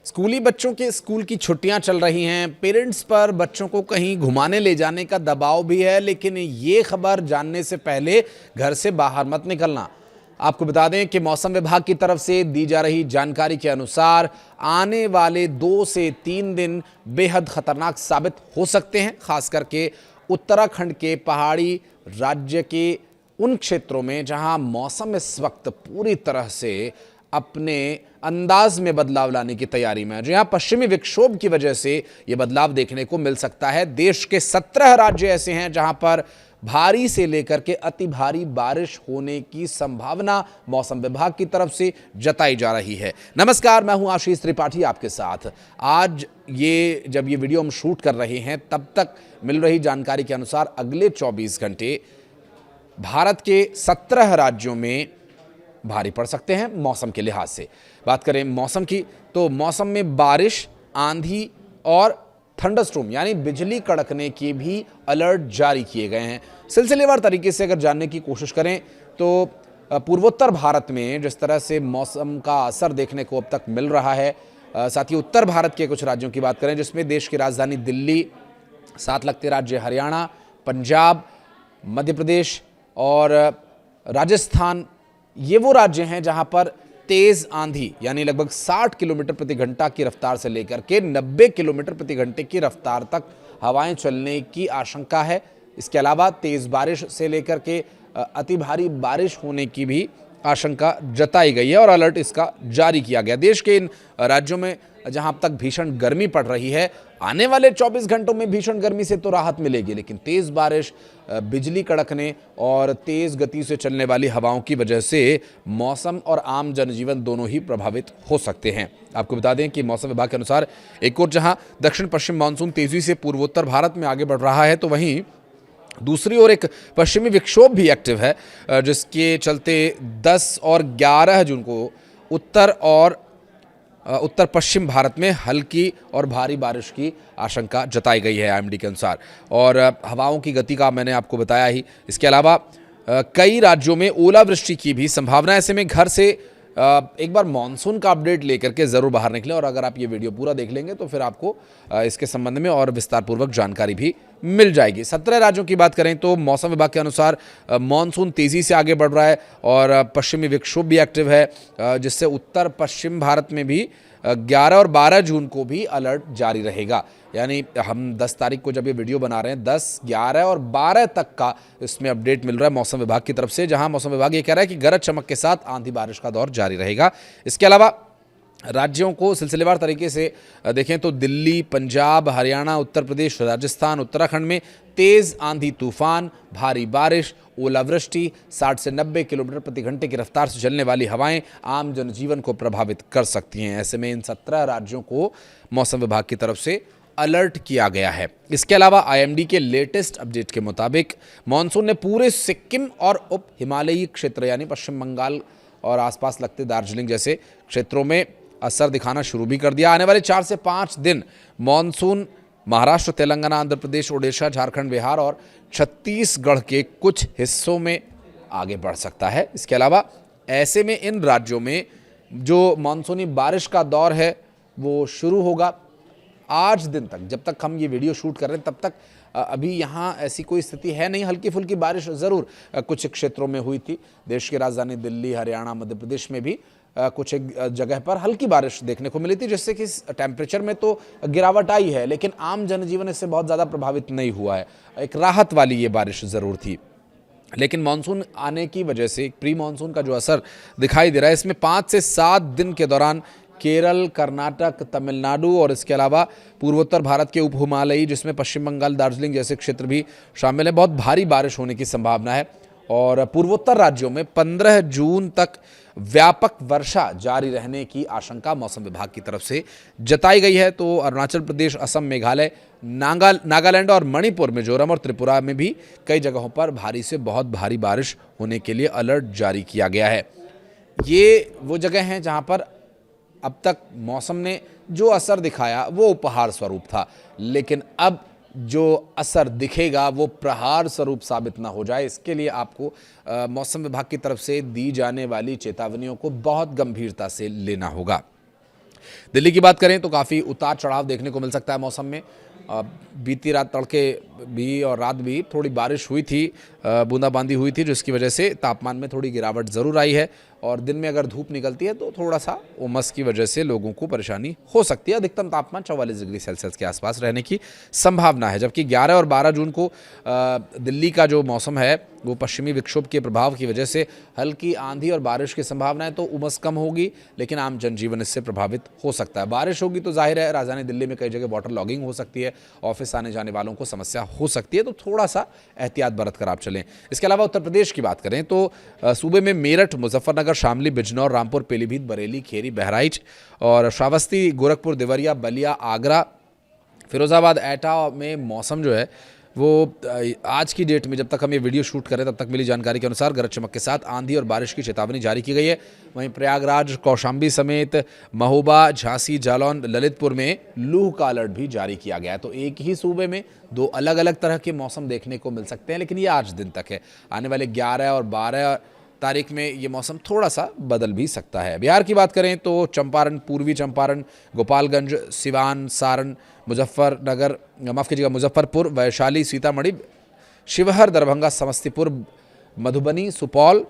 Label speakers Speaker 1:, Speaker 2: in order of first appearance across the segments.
Speaker 1: स्कूली बच्चों के स्कूल की छुट्टियां चल रही हैं। पेरेंट्स पर बच्चों को कहीं घुमाने ले जाने का दबाव भी है, लेकिन ये खबर जानने से पहले घर से बाहर मत निकलना। आपको बता दें कि मौसम विभाग की तरफ से दी जा रही जानकारी के अनुसार आने वाले 2 से 3 दिन बेहद खतरनाक साबित हो सकते हैं, खास करके उत्तराखंड के पहाड़ी राज्य के उन क्षेत्रों में जहां मौसम इस वक्त पूरी तरह से अपने अंदाज में बदलाव लाने की तैयारी में है। जो यहां पश्चिमी विक्षोभ की वजह से यह बदलाव देखने को मिल सकता है। देश के 17 राज्य ऐसे हैं जहां पर भारी से लेकर के अति भारी बारिश होने की संभावना मौसम विभाग की तरफ से जताई जा रही है। नमस्कार, मैं हूं आशीष त्रिपाठी आपके साथ। आज जब ये वीडियो हम शूट कर रहे हैं, तब तक मिल रही जानकारी के अनुसार अगले 24 घंटे भारत के 17 राज्यों में भारी पड़ सकते हैं। मौसम के लिहाज से बात करें मौसम की, तो मौसम में बारिश, आंधी और थंडरस्टॉर्म यानी बिजली कड़कने के भी अलर्ट जारी किए गए हैं। सिलसिलेवार तरीके से अगर जानने की कोशिश करें तो पूर्वोत्तर भारत में जिस तरह से मौसम का असर देखने को अब तक मिल रहा है, साथ ही उत्तर भारत के कुछ राज्यों की बात करें जिसमें देश की राजधानी दिल्ली, साथ लगते राज्य हरियाणा, पंजाब, मध्य प्रदेश और राजस्थान, ये वो राज्य हैं जहां पर तेज आंधी यानी लगभग 60 किलोमीटर प्रति घंटा की रफ्तार से लेकर के 90 किलोमीटर प्रति घंटे की रफ्तार तक हवाएं चलने की आशंका है। इसके अलावा तेज बारिश से लेकर के अति भारी बारिश होने की भी आशंका जताई गई है और अलर्ट इसका जारी किया गया। देश के इन राज्यों में जहां अब तक भीषण गर्मी पड़ रही है, आने वाले 24 घंटों में भीषण गर्मी से तो राहत मिलेगी, लेकिन तेज बारिश, बिजली कड़कने और तेज गति से चलने वाली हवाओं की वजह से मौसम और आम जनजीवन दोनों ही प्रभावित हो सकते हैं। आपको बता दें कि मौसम विभाग के अनुसार एक और जहां दक्षिण पश्चिम मानसून तेजी से पूर्वोत्तर भारत में आगे बढ़ रहा है, तो वहीं दूसरी ओर एक पश्चिमी विक्षोभ भी एक्टिव है, जिसके चलते 10 और 11 जून को उत्तर पश्चिम भारत में हल्की और भारी बारिश की आशंका जताई गई है आईएमडी के अनुसार। और हवाओं की गति का मैंने आपको बताया ही। इसके अलावा कई राज्यों में ओलावृष्टि की भी संभावना है। ऐसे में घर से एक बार मॉनसून का अपडेट लेकर के ज़रूर बाहर निकलें और अगर आप ये वीडियो पूरा देख लेंगे तो फिर आपको इसके संबंध में और विस्तारपूर्वक जानकारी भी मिल जाएगी। 17 राज्यों की बात करें तो मौसम विभाग के अनुसार मॉनसून तेज़ी से आगे बढ़ रहा है और पश्चिमी विक्षोभ भी एक्टिव है, जिससे उत्तर पश्चिम भारत में भी 11 और 12 जून को भी अलर्ट जारी रहेगा। यानी हम 10 तारीख को जब ये वीडियो बना रहे हैं, 10, 11 और 12 तक का इसमें अपडेट मिल रहा है मौसम विभाग की तरफ से, जहां मौसम विभाग ये कह रहा है कि गरज चमक के साथ आंधी बारिश का दौर जारी रहेगा। इसके अलावा राज्यों को सिलसिलेवार तरीके से देखें तो दिल्ली, पंजाब, हरियाणा, उत्तर प्रदेश, राजस्थान, उत्तराखंड में तेज आंधी, तूफान, भारी बारिश, ओलावृष्टि, 60 से 90 किलोमीटर प्रति घंटे की रफ्तार से चलने वाली हवाएं आम जनजीवन को प्रभावित कर सकती हैं। ऐसे में इन 17 राज्यों को मौसम विभाग की तरफ से अलर्ट किया गया है। इसके अलावा आईएमडी के लेटेस्ट अपडेट के मुताबिक मॉनसून ने पूरे सिक्किम और उप हिमालयी क्षेत्र यानी पश्चिम बंगाल और आसपास लगते दार्जिलिंग जैसे क्षेत्रों में असर दिखाना शुरू भी कर दिया। आने वाले 4 से 5 दिन मॉनसून महाराष्ट्र, तेलंगाना, आंध्र प्रदेश, ओडिशा, झारखंड, बिहार और छत्तीसगढ़ के कुछ हिस्सों में आगे बढ़ सकता है। इसके अलावा ऐसे में इन राज्यों में जो मानसूनी बारिश का दौर है वो शुरू होगा आज दिन तक। जब तक हम ये वीडियो शूट कर रहे हैं तब तक अभी यहाँ ऐसी कोई स्थिति है नहीं। हल्की फुल्की बारिश ज़रूर कुछ क्षेत्रों में हुई थी। देश की राजधानी दिल्ली, हरियाणा, मध्य प्रदेश में भी कुछ एक जगह पर हल्की बारिश देखने को मिली थी, जिससे कि टेम्परेचर में तो गिरावट आई है, लेकिन आम जनजीवन इससे बहुत ज़्यादा प्रभावित नहीं हुआ है। एक राहत वाली ये बारिश ज़रूर थी। लेकिन मानसून आने की वजह से प्री मानसून का जो असर दिखाई दे रहा है, इसमें 5 से 7 दिन के दौरान केरल, कर्नाटक, तमिलनाडु और इसके अलावा पूर्वोत्तर भारत के उप हिमालयी जिसमें पश्चिम बंगाल, दार्जिलिंग जैसे क्षेत्र भी शामिल है, बहुत भारी बारिश होने की संभावना है। और पूर्वोत्तर राज्यों में 15 जून तक व्यापक वर्षा जारी रहने की आशंका मौसम विभाग की तरफ से जताई गई है। तो अरुणाचल प्रदेश, असम, मेघालय, नागालैंड और मणिपुर, मिजोरम और त्रिपुरा में भी कई जगहों पर भारी से बहुत भारी बारिश होने के लिए अलर्ट जारी किया गया है। ये वो जगह हैं जहां पर अब तक मौसम ने जो असर दिखाया वो उपहार स्वरूप था, लेकिन अब जो असर दिखेगा वो प्रहार स्वरूप साबित ना हो जाए, इसके लिए आपको मौसम विभाग की तरफ से दी जाने वाली चेतावनियों को बहुत गंभीरता से लेना होगा। दिल्ली की बात करें तो काफ़ी उतार चढ़ाव देखने को मिल सकता है मौसम में। बीती रात तड़के भी और रात भी थोड़ी बारिश हुई थी, बूंदाबांदी हुई थी, जिसकी वजह से तापमान में थोड़ी गिरावट ज़रूर आई है। और दिन में अगर धूप निकलती है तो थोड़ा सा उमस की वजह से लोगों को परेशानी हो सकती है। अधिकतम तापमान 44 डिग्री सेल्सियस के आसपास रहने की संभावना है। जबकि 11 और 12 जून को दिल्ली का जो मौसम है वो पश्चिमी विक्षोभ के प्रभाव की वजह से हल्की आंधी और बारिश की संभावना है, तो उमस कम होगी, लेकिन आम जनजीवन इससे प्रभावित हो सकता है। बारिश होगी तो जाहिर है राजधानी दिल्ली में कई जगह वाटर लॉगिंग हो सकती है, ऑफिस आने जाने वालों को समस्या हो सकती है, तो थोड़ा सा एहतियात बरत कर आप चलें। इसके अलावा उत्तर प्रदेश की बात करें तो सूबे में मेरठ, मुजफ्फरनगर, शामली, बिजनौर, रामपुर, पीलीभीत, बरेली, खेरी, बहराइच और श्रावस्ती, गोरखपुर, देवरिया, बलिया, आगरा, फिरोजाबाद, एटा में मौसम जो है वो आज की डेट में, जब तक हम ये वीडियो शूट करें तब तक मिली जानकारी के अनुसार गरज चमक के साथ आंधी और बारिश की चेतावनी जारी की गई है। वहीं प्रयागराज, कौशाम्बी समेत महोबा, झांसी, जालौन, ललितपुर में लू का अलर्ट भी जारी किया गया है। तो एक ही सूबे में दो अलग अलग तरह के मौसम देखने को मिल सकते हैं, लेकिन ये आज दिन तक है। आने वाले 11 और 12 तारीख में ये मौसम थोड़ा सा बदल भी सकता है। बिहार की बात करें तो चंपारण, पूर्वी चंपारण, गोपालगंज, सिवान, सारण, मुजफ्फरनगर, माफ़ कीजिएगा, मुजफ्फरपुर, वैशाली, सीतामढ़ी, शिवहर, दरभंगा, समस्तीपुर, मधुबनी, सुपौल,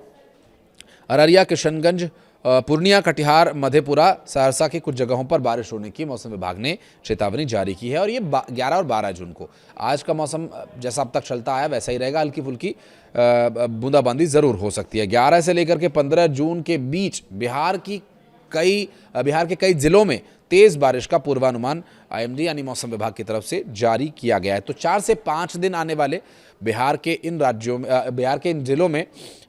Speaker 1: अररिया, किशनगंज, पूर्णिया, कटिहार, मधेपुरा, सहरसा की कुछ जगहों पर बारिश होने की मौसम विभाग ने चेतावनी जारी की है। और ये 11 और 12 जून को आज का मौसम जैसा अब तक चलता आया वैसा ही रहेगा। हल्की फुल्की बूंदाबांदी ज़रूर हो सकती है। 11 से लेकर के 15 जून के बीच बिहार के कई जिलों में तेज़ बारिश का पूर्वानुमान आईएमडी यानी मौसम विभाग की तरफ से जारी किया गया है। तो 4 से 5 दिन आने वाले बिहार के इन जिलों में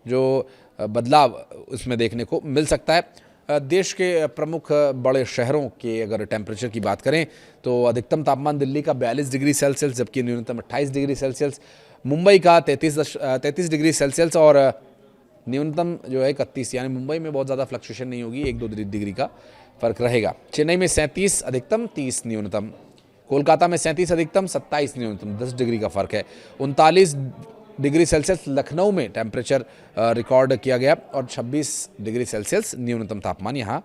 Speaker 1: जो बदलाव उसमें देखने को मिल सकता है। देश के प्रमुख बड़े शहरों के अगर टेम्परेचर की बात करें तो अधिकतम तापमान दिल्ली का 42 डिग्री सेल्सियस, जबकि न्यूनतम 28 डिग्री सेल्सियस, मुंबई का 33 डिग्री सेल्सियस और न्यूनतम जो है 31, यानी मुंबई में बहुत ज़्यादा फ्लक्चुएशन नहीं होगी, 1-2 डिग्री का फर्क रहेगा। चेन्नई में 37 अधिकतम, 30 न्यूनतम, कोलकाता में 37 अधिकतम, 27 न्यूनतम, 10 डिग्री का फर्क है। 39 डिग्री सेल्सियस लखनऊ में टेम्परेचर रिकॉर्ड किया गया और 26 डिग्री सेल्सियस न्यूनतम तापमान यहाँ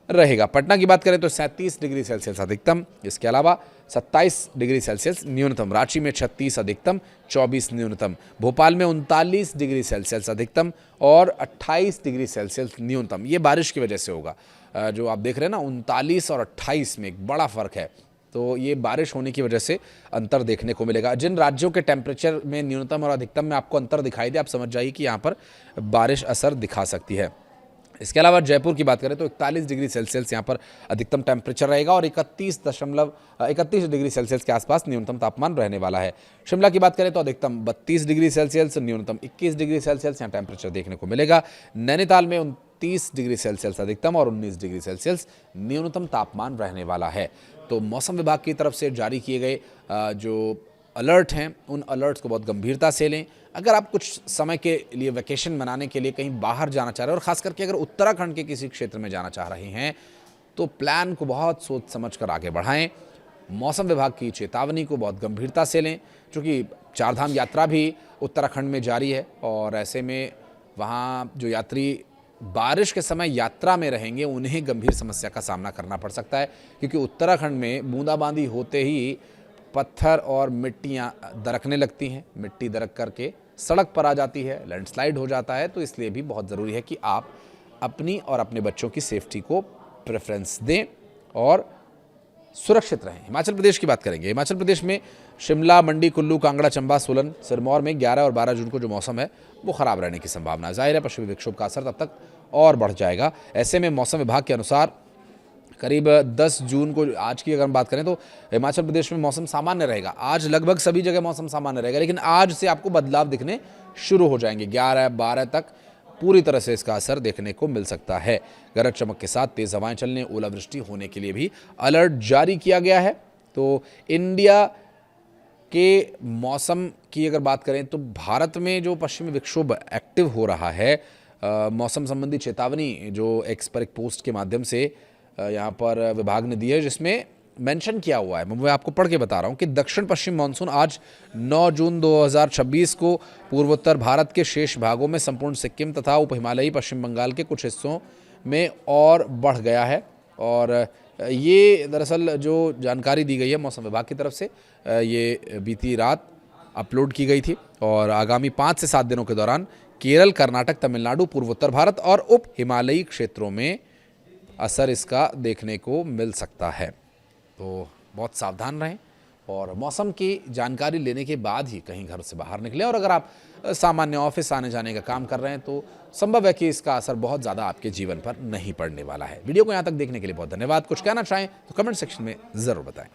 Speaker 1: रहेगा। पटना की बात करें तो 37 डिग्री सेल्सियस अधिकतम, इसके अलावा 27 डिग्री सेल्सियस न्यूनतम, रांची में 36 अधिकतम, 24 न्यूनतम, भोपाल में 39 डिग्री सेल्सियस अधिकतम और 28 डिग्री सेल्सियस न्यूनतम। ये बारिश की वजह से होगा। जो आप देख रहे हैं ना, 39 और 28 में एक बड़ा फ़र्क है, तो ये बारिश होने की वजह से अंतर देखने को मिलेगा। जिन राज्यों के टेम्परेचर में न्यूनतम और अधिकतम में आपको अंतर दिखाई दे, आप समझ जाइए कि यहाँ पर बारिश असर दिखा सकती है। इसके अलावा जयपुर की बात करें तो 41 डिग्री सेल्सियस यहाँ पर अधिकतम टेम्परेचर रहेगा और 31 डिग्री सेल्सियस के आसपास न्यूनतम तापमान रहने वाला है। शिमला की बात करें तो अधिकतम 32 डिग्री सेल्सियस, न्यूनतम 21 डिग्री सेल्सियस यहाँ टेम्परेचर देखने को मिलेगा। नैनीताल में 29 डिग्री सेल्सियस अधिकतम और 19 डिग्री सेल्सियस न्यूनतम तापमान रहने वाला है। तो मौसम विभाग की तरफ से जारी किए गए जो अलर्ट हैं, उन अलर्ट्स को बहुत गंभीरता से लें। अगर आप कुछ समय के लिए वैकेशन मनाने के लिए कहीं बाहर जाना चाह रहे हैं और ख़ास करके अगर उत्तराखंड के किसी क्षेत्र में जाना चाह रहे हैं तो प्लान को बहुत सोच समझ कर आगे बढ़ाएं। मौसम विभाग की चेतावनी को बहुत गंभीरता से लें, क्योंकि चारधाम यात्रा भी उत्तराखंड में जारी है और ऐसे में वहाँ जो यात्री बारिश के समय यात्रा में रहेंगे उन्हें गंभीर समस्या का सामना करना पड़ सकता है, क्योंकि उत्तराखंड में बूंदाबांदी होते ही पत्थर और मिट्टियाँ दरकने लगती हैं, मिट्टी दरक करके सड़क पर आ जाती है, लैंडस्लाइड हो जाता है। तो इसलिए भी बहुत ज़रूरी है कि आप अपनी और अपने बच्चों की सेफ्टी को प्रेफरेंस दें और सुरक्षित रहें। हिमाचल प्रदेश की बात करेंगे। हिमाचल प्रदेश में शिमला, मंडी, कुल्लू, कांगड़ा, चंबा, सोलन, सिरमौर में 11 और 12 जून को जो मौसम है वो ख़राब रहने की संभावना है। जाहिर है पश्चिमी विक्षोभ का असर तब तक और बढ़ जाएगा। ऐसे में मौसम विभाग के अनुसार करीब 10 जून को, आज की अगर हम बात करें तो हिमाचल प्रदेश में मौसम सामान्य रहेगा। आज लगभग सभी जगह मौसम सामान्य रहेगा, लेकिन आज से आपको बदलाव दिखने शुरू हो जाएंगे। 11-12 तक पूरी तरह से इसका असर देखने को मिल सकता है। गरज चमक के साथ तेज़ हवाएं चलने, ओलावृष्टि होने के लिए भी अलर्ट जारी किया गया है। तो इंडिया के मौसम की अगर बात करें तो भारत में जो पश्चिमी विक्षोभ एक्टिव हो रहा है, मौसम संबंधी चेतावनी जो एक्स पर एक पोस्ट के माध्यम से यहाँ पर विभाग ने दी है, जिसमें मेंशन किया हुआ है, मैं आपको पढ़ के बता रहा हूँ कि दक्षिण पश्चिम मानसून आज 9 जून 2026 को पूर्वोत्तर भारत के शेष भागों में, संपूर्ण सिक्किम तथा उप हिमालयी पश्चिम बंगाल के कुछ हिस्सों में और बढ़ गया है और ये दरअसल जो जानकारी दी गई है मौसम विभाग की तरफ से, ये बीती रात अपलोड की गई थी और आगामी 5 से 7 दिनों के दौरान केरल, कर्नाटक, तमिलनाडु, पूर्वोत्तर भारत और उप हिमालयी क्षेत्रों में असर इसका देखने को मिल सकता है। तो बहुत सावधान रहें और मौसम की जानकारी लेने के बाद ही कहीं घर से बाहर निकलें। और अगर आप सामान्य ऑफिस आने जाने का काम कर रहे हैं तो संभव है कि इसका असर बहुत ज़्यादा आपके जीवन पर नहीं पड़ने वाला है। वीडियो को यहाँ तक देखने के लिए बहुत धन्यवाद। कुछ कहना चाहें तो कमेंट सेक्शन में ज़रूर बताएं।